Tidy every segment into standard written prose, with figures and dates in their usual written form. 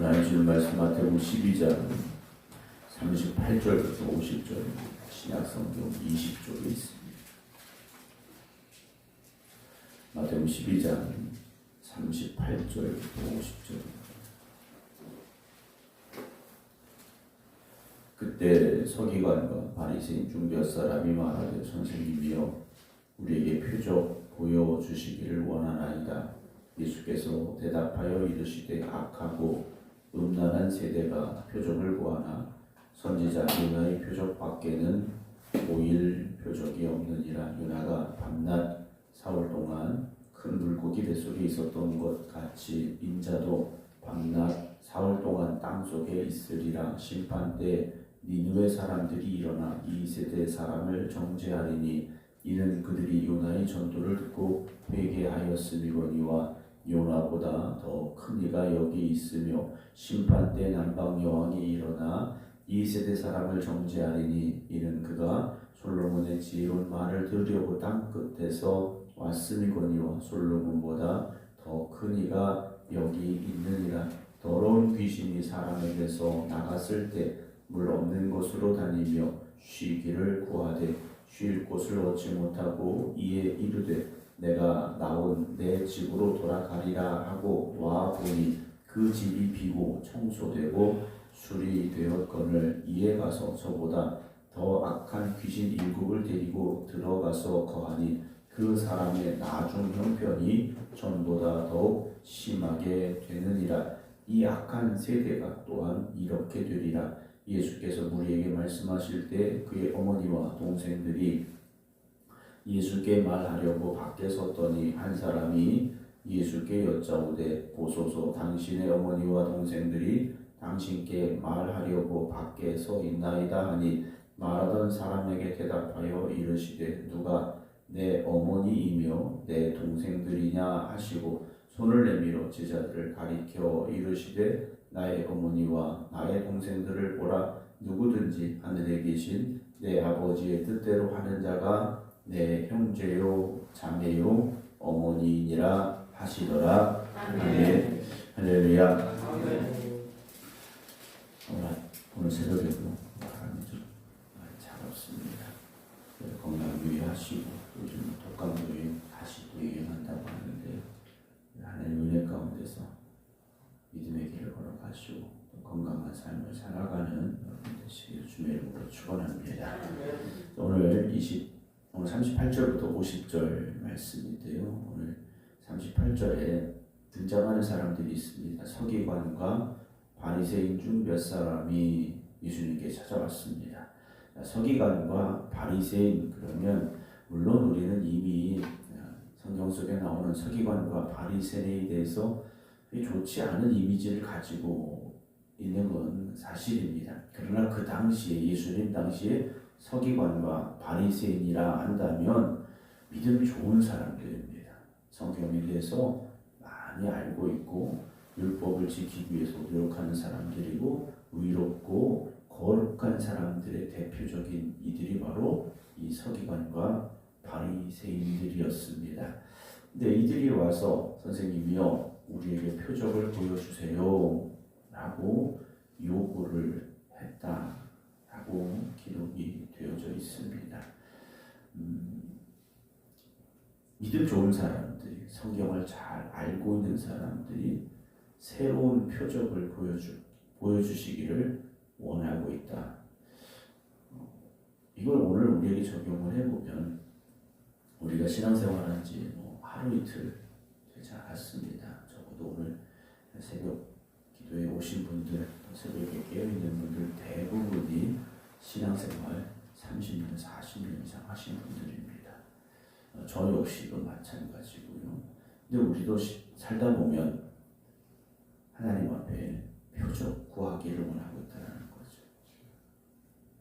하나님 주는 말씀 마태복음 12장 38절부터 50절, 신약성경 20쪽에 있습니다. 마태복음 12장 38절부터 50절. 그때 서기관과 바리새인 중 몇 사람이 말하되 선생님이여 우리에게 표적 보여주시기를 원하나이다. 예수께서 대답하여 이르시되 악하고 음란한 세대가 표적을 구하나 선지자 요나의 표적밖에는 보일 표적이 없느니라. 요나가 밤낮 사흘 동안 큰 물고기 뱃속에 있었던 것 같이 인자도 밤낮 사흘 동안 땅속에 있으리라. 심판 때 니느웨 사람들이 일어나 이 세대 사람을 정죄하리니 이는 그들이 요나의 전도를 듣고 회개하였음이거니와 요나보다 더 큰 이가 여기 있으며 심판 때 남방 여왕이 일어나 이 세대 사람을 정죄하리니 이는 그가 솔로몬의 지혜로운 말을 들으려고 땅 끝에서 왔음이거니와 솔로몬보다 더 큰 이가 여기 있느니라. 더러운 귀신이 사람에게서 나갔을 때 물 없는 곳으로 다니며 쉬기를 구하되 쉴 곳을 얻지 못하고 이에 이르되 내가 나온 내 집으로 돌아가리라 하고 와 보니 그 집이 비고 청소되고 수리되었거늘 이에 가서 저보다 더 악한 귀신 일곱을 데리고 들어가서 거하니 그 사람의 나중 형편이 전보다 더욱 심하게 되느니라. 이 악한 세대가 또한 이렇게 되리라. 예수께서 무리에게 말씀하실 때 그의 어머니와 동생들이 예수께 말하려고 밖에 섰더니 한 사람이 예수께 여짜오되 보소서 당신의 어머니와 동생들이 당신께 말하려고 밖에 서 있나이다 하니 말하던 사람에게 대답하여 이르시되 누가 내 어머니이며 내 동생들이냐 하시고 손을 내밀어 제자들을 가리켜 이르시되 나의 어머니와 나의 동생들을 보라. 누구든지 하늘에 계신 내 아버지의 뜻대로 하는 자가 내 형제요 자매요 어머니이니라 하시더라. 아멘. 할렐루야. 오늘 새벽에도 바람이 좀 차갑습니다. 건강 유의하시고 요즘 독감도 다시 또 유행한다고 하는데 하나님 은혜 가운데서 믿음의 길을 걸어가시고 또 건강한 삶을 살아가는 여러분 되시길 주의 이름으로 축원합니다. 오늘 38절부터 50절 말씀인데요. 오늘 38절에 등장하는 사람들이 있습니다. 서기관과 바리새인 중 몇 사람이 예수님께 찾아왔습니다. 서기관과 바리새인 그러면 물론 우리는 이미 성경 속에 나오는 서기관과 바리새인에 대해서 좋지 않은 이미지를 가지고 있는 건 사실입니다. 그러나 그 당시에 예수님 당시에 서기관과 바리새인이라 한다면 믿음이 좋은 사람들입니다. 성경에 대해서 많이 알고 있고 율법을 지키기 위해서 노력하는 사람들이고 의롭고 거룩한 사람들의 대표적인 이들이 바로 이 서기관과 바리새인들이었습니다. 근데 이들이 와서 선생님이요 우리에게 표적을 보여주세요 라고 요구를 했다라고 기록이 되어져 있습니다. 믿음 좋은 사람들이 성경을 잘 알고 있는 사람들이 새로운 표적을 보여주시기를 원하고 있다. 이걸 오늘 우리에게 적용을 해보면 우리가 신앙생활한 지 하루 이틀 되지 않았습니다. 적어도 오늘 새벽 기도에 오신 분들, 새벽에 깨어있는 분들 대부분이 신앙생활 30년, 40년 이상 하신 분들입니다. 저 역시도 마찬가지고요. 근데 우리도 살다 보면 하나님 앞에 표적 구하기를 원하고 있다는 거죠.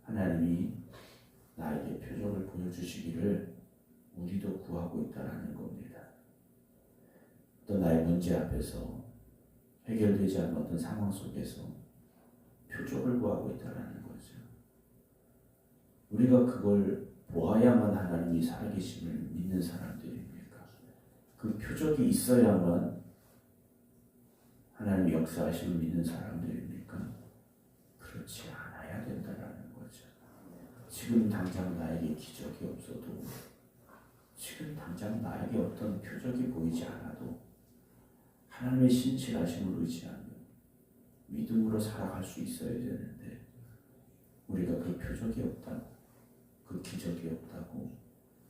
하나님이 나에게 표적을 보여주시기를 우리도 구하고 있다는 겁니다. 또 나의 문제 앞에서 해결되지 않은 어떤 상황 속에서 표적을 구하고 있다는 거죠. 우리가 그걸 보아야만 하나님이 살아계심을 믿는 사람들입니까? 그 표적이 있어야만 하나님의 역사하심을 믿는 사람들입니까? 그렇지 않아야 된다는 거죠. 지금 당장 나에게 기적이 없어도, 지금 당장 나에게 어떤 표적이 보이지 않아도 하나님의 신실하심을 의지하며 믿음으로 살아갈 수 있어야 되는데, 우리가 그 표적이 없다고, 그 기적이 없다고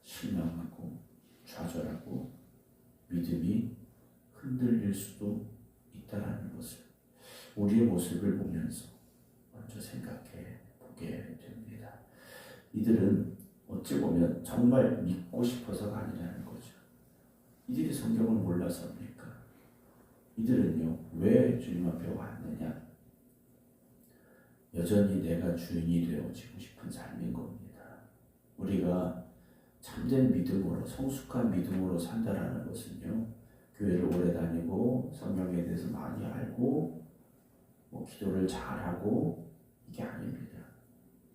실망하고 좌절하고 믿음이 흔들릴 수도 있다는 것을 우리의 모습을 보면서 먼저 생각해 보게 됩니다. 이들은 어찌 보면 정말 믿고 싶어서가 아니라는 거죠. 이들이 성경을 몰라서입니까? 이들은요, 왜 주님 앞에 왔느냐? 여전히 내가 주인이 되어지고 싶은 삶인 겁니다. 우리가 참된 믿음으로, 성숙한 믿음으로 산다라는 것은요, 교회를 오래 다니고 성경에 대해서 많이 알고 기도를 잘하고 이게 아닙니다.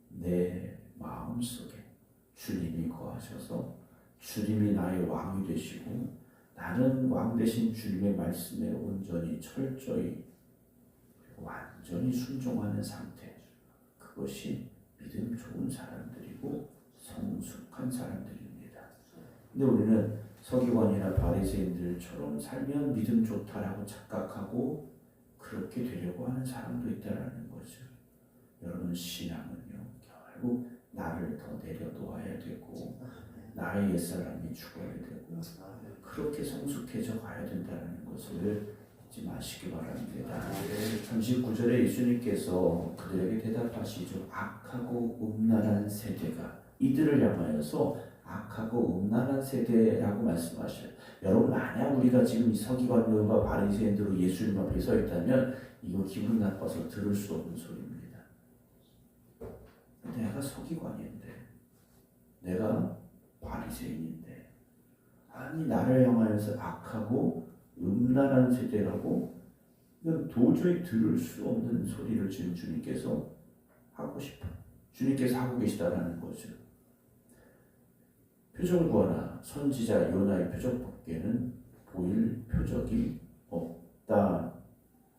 내 마음속에 주님이 거하셔서 주님이 나의 왕이 되시고 나는 왕 대신 주님의 말씀에 온전히 철저히 완전히 순종하는 상태, 그것이 믿음 좋은 사람들이고 성숙한 사람들입니다. 근데 우리는 서기관이나 바리새인들처럼 살면 믿음 좋다라고 착각하고 그렇게 되려고 하는 사람도 있다라는 거죠. 여러분, 신앙은요, 결국 나를 더 내려놓아야 되고 나의 옛사람이 죽어야 되고 그렇게 성숙해져 가야 된다는 것을 잊지 마시기 바랍니다. 39절에 예수님께서 그들에게 대답하시죠. 악하고 음란한 세대가, 이들을 향하여서 악하고 음란한 세대라고 말씀하셔요. 여러분, 만약 우리가 지금 이 서기관들과 바리새인들로 예수님 앞에 서 있다면 이거 기분 나빠서 들을 수 없는 소리입니다. 내가 서기관인데, 내가 바리새인인데, 아니 나를 향하여서 악하고 음란한 세대라고, 이건 도저히 들을 수 없는 소리를 지금 주님께서 주님께서 하고 계시다라는 거죠. 표적을 구하나 선지자 요나의 표적밖에는 보일 표적이 없다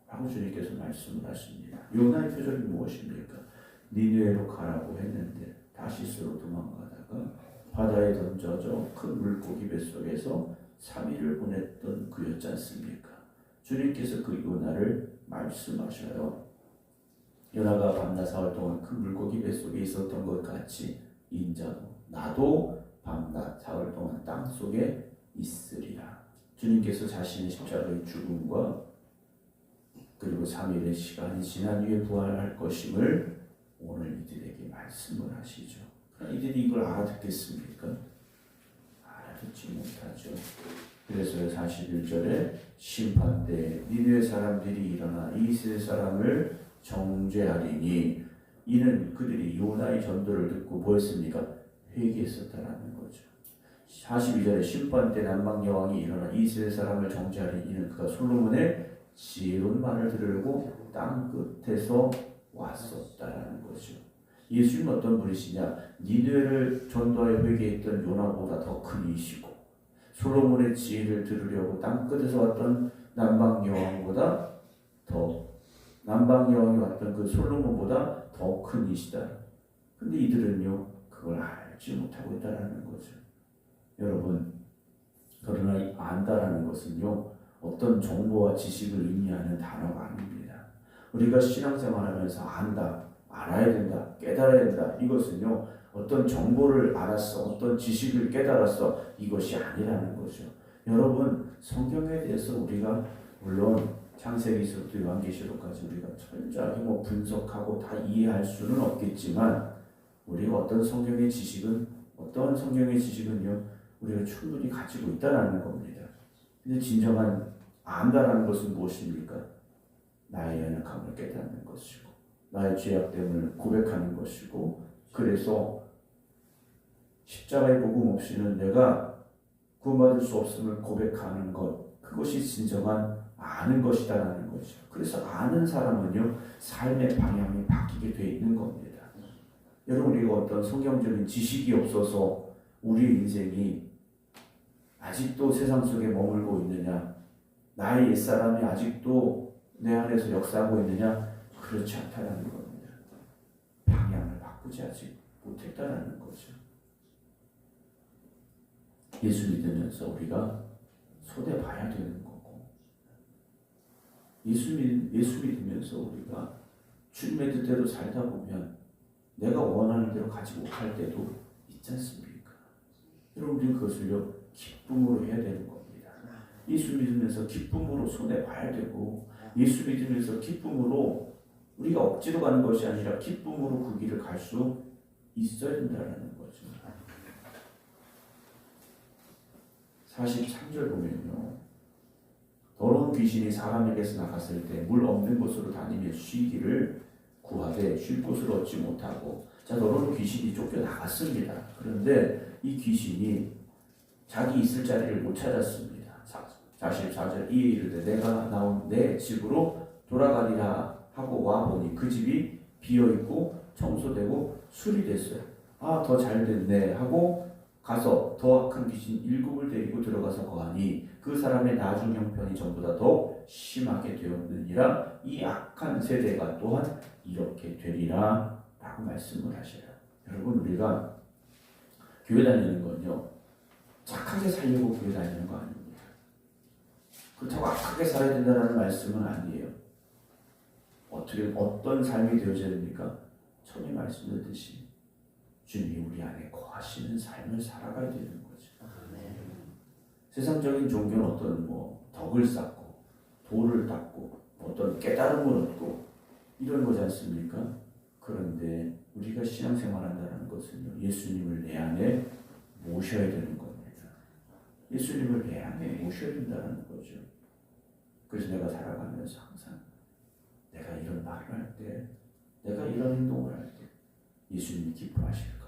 라고 주님께서 말씀을 하십니다. 요나의 표적이 무엇입니까? 니느웨로 가라고 했는데 다시스로 도망가다가 바다에 던져져 큰 물고기 뱃속에서 3일을 보냈던 그였지 않습니까? 주님께서 그 요나를 말씀하셔요. 요나가 밤낮 사흘 동안 큰 물고기 뱃속에 있었던 것 같이 인자도 나도 밤낮 사흘 동안 땅속에 있으리라. 주님께서 자신의 십자가의 죽음과 그리고 3일의 시간이 지난 후에 부활할 것임을 오늘 이들에게 말씀을 하시죠. 그러나 이들이 이걸 알아듣겠습니까? 알아듣지 못하죠. 그래서 41절에 심판 때 니느웨 사람들이 일어나 이스라엘 사람을 정죄하리니, 이는 그들이 요나의 전도를 듣고 뭐했습니까? 회개했었다라는 거죠. 42절에 심판 때 남방 여왕이 일어나 이스라엘 사람을 정죄하리니, 이는 그가 솔로몬의 지혜로운 말을 들으려고 땅 끝에서 왔었다라는 거죠. 예수님은 어떤 분이시냐? 니느웨를 전도하여 회개했던 요나보다 더 큰 이시고, 솔로몬의 지혜를 들으려고 땅 끝에서 왔던 남방 여왕이 왔던 그 솔로몬보다 더 큰 이시다. 근데 이들은요, 그걸 알지 못하고 있다라는 거죠. 여러분, 그러나 안다라는 것은요, 어떤 정보와 지식을 의미하는 단어가 아닙니다. 우리가 신앙생활하면서 안다, 알아야 된다, 깨달아야 된다, 이것은요, 어떤 정보를 알았어, 어떤 지식을 깨달았어, 이것이 아니라는 거죠. 여러분, 성경에 대해서 우리가 물론 창세기서부터 요한계시록까지 우리가 철저하게 분석하고 다 이해할 수는 없겠지만, 우리가 어떤 성경의 지식은요, 우리가 충분히 가지고 있다라는 겁니다. 근데 진정한 안다라는 것은 무엇입니까? 나의 연약함을 깨닫는 것이고, 나의 죄악됨을 고백하는 것이고, 그래서 십자가의 복음 없이는 내가 구원받을 수 없음을 고백하는 것, 그것이 진정한 아는 것이다라는 거죠. 그래서 아는 사람은요, 삶의 방향이 바뀌게 돼 있는 겁니다. 여러분, 우리가 어떤 성경적인 지식이 없어서 우리의 인생이 아직도 세상 속에 머물고 있느냐, 나의 옛사람이 아직도 내 안에서 역사하고 있느냐? 그렇지 않다라는 겁니다. 방향을 바꾸지 아직 못했다라는 거죠. 예수 믿으면서 우리가 손해 봐야 되는 거고, 예수 믿으면서 우리가 주님의 뜻대로 살다 보면 내가 원하는 대로 가지 못할 때도 있지 않습니까? 여러분, 우리는 그것을요 기쁨으로 해야 되는 겁니다. 예수 믿으면서 기쁨으로 손해 봐야 되고, 예수 믿으면서 기쁨으로 우리가 억지로 가는 것이 아니라 기쁨으로 그 길을 갈 수 있어야 된다는 거죠. 43절 보면요, 더러운 귀신이 사람에게서 나갔을 때 물 없는 곳으로 다니며 쉬기를 구하되 쉴 곳을 얻지 못하고, 자, 더러운 귀신이 쫓겨나갔습니다. 그런데 이 귀신이 자기 있을 자리를 못 찾았습니다. 44절, 이에 이르되 내가 나온 내 집으로 돌아가리라 하고 와보니 그 집이 비어있고 청소되고 수리됐어요. 아, 더 잘됐네 하고 가서 더 악한 귀신 7을 데리고 들어가서 거하니 그 사람의 나중 형편이 전보다 더 심하게 되었느니라. 이 악한 세대가 또한 이렇게 되리라 라고 말씀을 하셔요. 여러분, 우리가 교회 다니는 건요 착하게 살려고 교회 다니는 거 아닙니다. 그렇다고 악하게 살아야 된다는 말씀은 아니에요. 어떤 삶이 되어져야 됩니까? 처음에 말씀드렸듯이 주님이 우리 안에 거하시는 삶을 살아가야 되는 거죠. 세상적인 종교는 어떤 덕을 쌓고 도를 닦고 어떤 깨달음을 얻고 이런 거지 않습니까? 그런데 우리가 신앙생활한다는 것은요, 예수님을 내 안에 모셔야 되는 겁니다. 예수님을 내 안에 모셔야 된다는 거죠. 그래서 내가 살아가면서 항상 내가 이런 말을 할 때, 내가 이런 행동을 할 때 예수님이 기뻐하실까?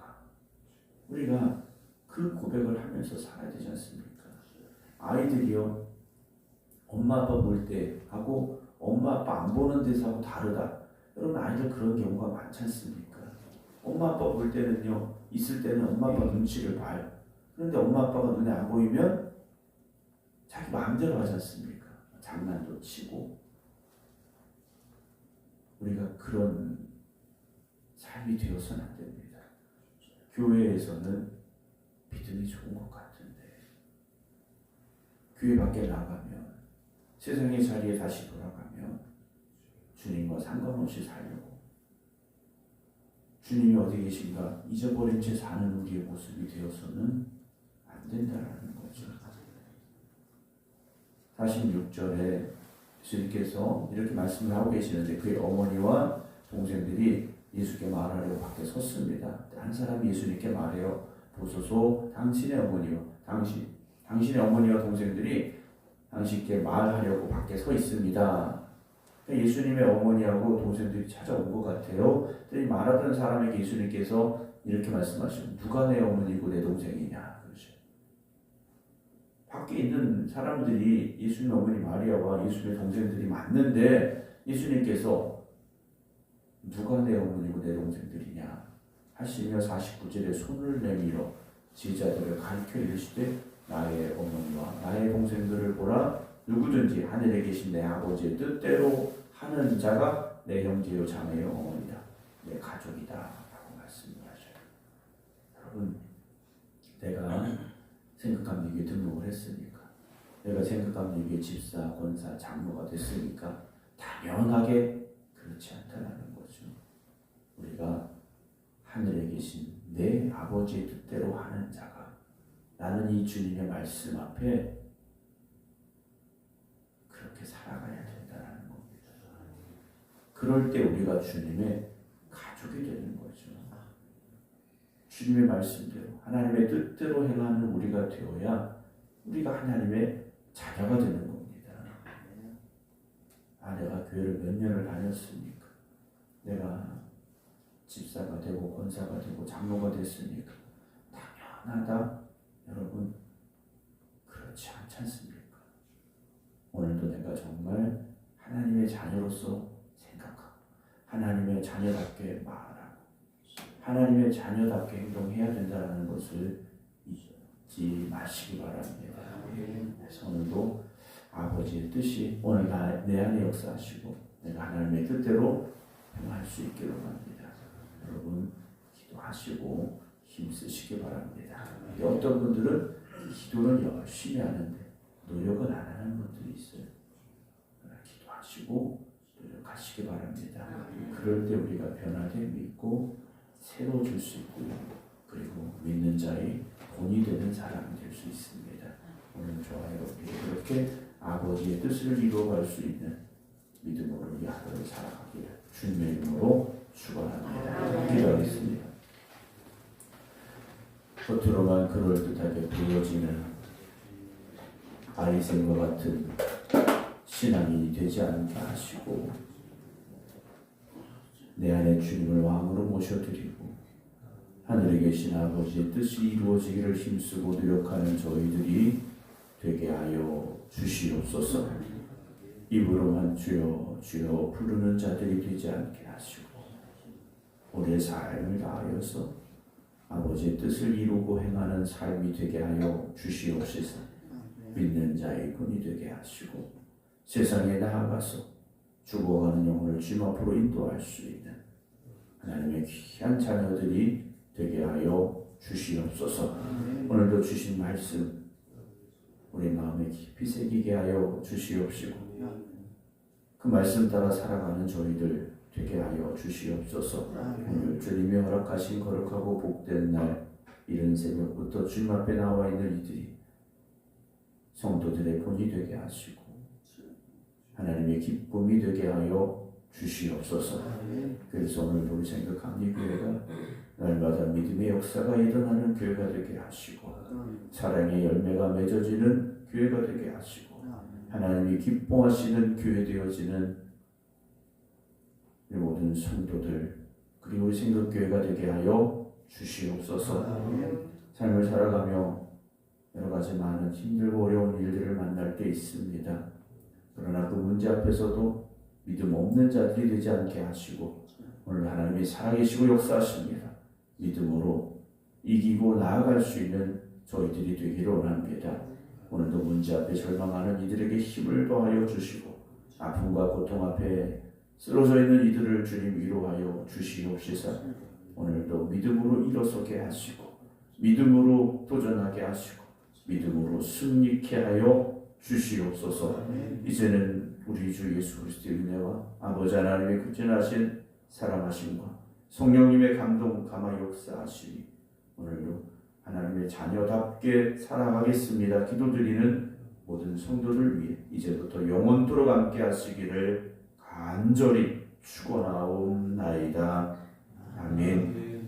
우리가 그 고백을 하면서 살아야 되지 않습니까? 아이들이요, 엄마 아빠 볼 때 하고 엄마 아빠 안 보는 데서 하고 다르다. 여러분, 아이들 그런 경우가 많지 않습니까? 엄마 아빠 볼 때는요, 있을 때는 엄마 아빠 눈치를 봐요. 그런데 엄마 아빠가 눈에 안 보이면 자기 마음대로 하지 않습니까? 장난도 치고. 우리가 그런 삶이 되어서는 안 됩니다. 교회에서는 믿음이 좋은 것 같은데 교회 밖에 나가면, 세상의 자리에 다시 돌아가면 주님과 상관없이 살려고, 주님이 어디 계신가 잊어버린 채 사는 우리의 모습이 되어서는 안 된다는 거죠. 46절에 예수님께서 이렇게 말씀을 하고 계시는데 그의 어머니와 동생들이 예수께 말하려고 밖에 섰습니다. 한 사람이 예수님께 말해요. 보소서, 당신의 어머니와 당신의 어머니와 동생들이 당신께 말하려고 밖에 서 있습니다. 예수님의 어머니하고 동생들이 찾아온 것 같아요. 말하던 사람에게 예수님께서 이렇게 말씀하시고, 누가 내 어머니고 내 동생이냐 그러죠. 밖에 있는 사람들이 예수님 어머니 마리아와 예수님의 동생들이 맞는데 예수님께서 누가 내 어머니고 내 동생들이냐 하시며 49절에 손을 내밀어 제자들을 가르쳐 이르시되 나의 어머니와 나의 동생들을 보라. 누구든지 하늘에 계신 내 아버지의 뜻대로 하는 자가 내 형제요 자매요 어머니다, 내 가족이다 라고 말씀을 하셔요. 여러분, 내가 생각감리교에 등록을 했으니까, 내가 생각감리교에 집사, 권사, 장로가 됐으니까 당연하게 그렇지 않다는 거죠. 우리가 하늘에 계신 내 아버지의 뜻대로 하는 자가, 나는 이 주님의 말씀 앞에 그렇게 살아가야 된다는 겁니다. 그럴 때 우리가 주님의 가족이 되는 거죠. 주님의 말씀대로 하나님의 뜻대로 행하는 우리가 되어야 우리가 하나님의 자녀가 되는 겁니다. 내가 교회를 몇 년을 다녔으니까, 내가 집사가 되고 권사가 되고 장로가 됐으니까 당연하다. 여러분, 그렇지 않지 않습니까? 오늘도 내가 정말 하나님의 자녀로서 생각하고 하나님의 자녀답게 말하고 하나님의 자녀답게 행동해야 된다는 것을 잊지 마시기 바랍니다. 그래서 오늘도 아버지의 뜻이 오늘 내 안에 역사하시고 내가 하나님의 뜻대로 행할 수 있기를 원합니다. 여러분 기도하시고 힘쓰시기 바랍니다. 어떤 분들은 기도는 열심히 하는데 노력은 안 하는 분들이 있어요. 기도하시고 노력하시기 바랍니다. 그럴 때 우리가 변화됨이 있고 새로 줄 수 있고요. 그리고 믿는 자의 본이 되는 사람이 될 수 있습니다. 오늘 좋아요. 그렇게 아버지의 뜻을 이루어갈 수 있는 믿음으로 이 하루를 살아가기를 주님의 이름으로 축원합니다. 기도하겠습니다. 겉으로만 그럴듯하게 보여지는 아이생과 같은 신앙인이 되지 않게 하시고 내 안에 주님을 왕으로 모셔드리고 하늘에 계신 아버지의 뜻이 이루어지기를 힘쓰고 노력하는 저희들이 되게 하여 주시옵소서. 입으로만 주여 주여 부르는 자들이 되지 않게 하시고 우리의 삶을 다하여서 아버지의 뜻을 이루고 행하는 삶이 되게 하여 주시옵소서. 믿는 자의 본이 되게 하시고 세상에 나아가서 죽어가는 영혼을 주님 앞으로 인도할 수 있는 하나님의 귀한 자녀들이 되게 하여 주시옵소서. 오늘도 주신 말씀 우리 마음에 깊이 새기게 하여 주시옵시고 그 말씀 따라 살아가는 저희들 되게 하여 주시옵소서. 오늘 주님이 허락하신 거룩하고 복된 날 이른 새벽부터 주님 앞에 나와 있는 이들이 성도들의 본이 되게 하시고 하나님의 기쁨이 되게 하여 주시옵소서. 그래서 오늘도 우리 생각합니다. 교회가 날마다 믿음의 역사가 일어나는 교회가 되게 하시고 사랑의 열매가 맺어지는 교회가 되게 하시고 하나님이 기뻐하시는 교회 되어지는 모든 성도들 그리고 우리 생각교회가 되게 하여 주시옵소서. 삶을 살아가며 여러 가지 많은 힘들고 어려운 일들을 만날 때 있습니다. 그러나 그 문제 앞에서도 믿음 없는 자들이 되지 않게 하시고 오늘 하나님이 살아계시고 역사하십니다. 믿음으로 이기고 나아갈 수 있는 저희들이 되기를 원합니다. 오늘도 문제 앞에 절망하는 이들에게 힘을 더하여 주시고 아픔과 고통 앞에 쓰러져 있는 이들을 주님 위로하여 주시옵소서. 오늘도 믿음으로 일어서게 하시고 믿음으로 도전하게 하시고 믿음으로 승리케 하여 주시옵소서. 이제는 우리 주 예수 그리스도의 은혜와 아버지 하나님의 극진하신 사랑하심과 성령님의 감동 감화 역사하시니 오늘도 하나님의 자녀답게 살아가겠습니다. 기도드리는 모든 성도를 위해 이제부터 영원토록 함께 하시기를 간절히 축원하옵나이다. 아멘.